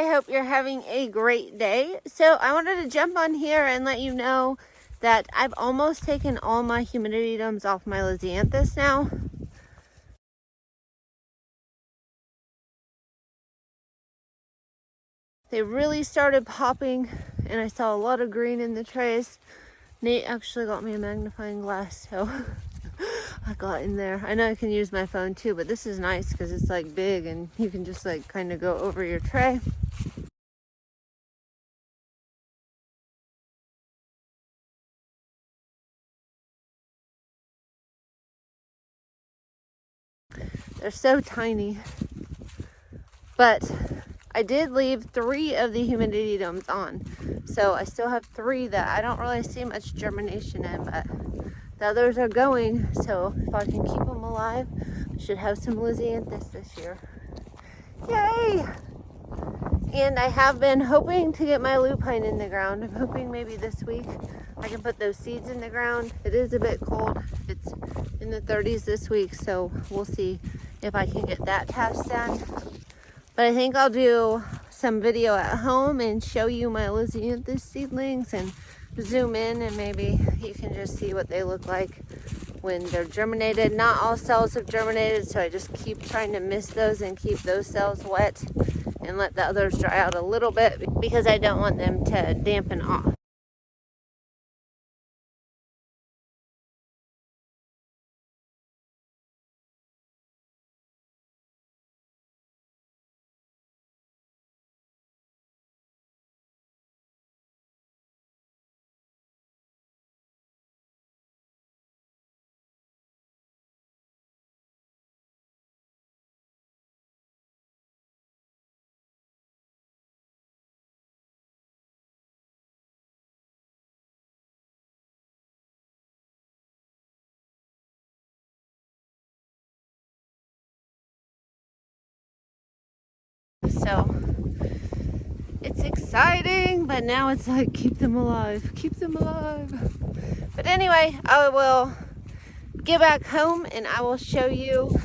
I hope you're having a great day. So I wanted to jump on here and let you know that I've almost taken all my humidity domes off my Lisianthus now. They really started popping and I saw a lot of green in the trays. Nate actually got me a magnifying glass, so I got in there. I know I can use my phone too, but this is nice because it's like big and you can just like kind of go over your tray. They're so tiny. But I did leave 3 of the humidity domes on. So I still have 3 that I don't really see much germination in, but the others are going. So if I can keep them alive, I should have some Lisianthus this year. Yay! And I have been hoping to get my lupine in the ground. I'm hoping maybe this week I can put those seeds in the ground. It is a bit cold. It's in the 30s this week, so we'll see if I can get that task done. But I think I'll do some video at home and show you my Lisianthus seedlings and zoom in, and maybe you can just see what they look like when they're germinated. Not all cells have germinated, so I just keep trying to mist those and keep those cells wet and let the others dry out a little bit because I don't want them to dampen off. So it's exciting, but now it's like keep them alive, keep them alive. But anyway, I will get back home and I will show you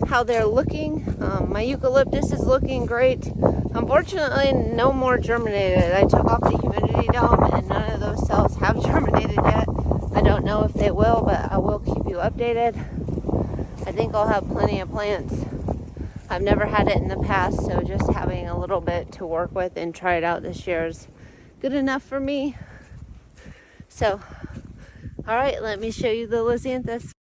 how they're looking. My eucalyptus is looking great. Unfortunately, no more germinated. I took off the humidity dome and none of those cells have germinated yet. I don't know if they will, but I will keep you updated. I think I'll have plenty of plants. I've never had it in the past, so just having a little bit to work with and try it out this year is good enough for me. So, all right, let me show you the Lisianthus.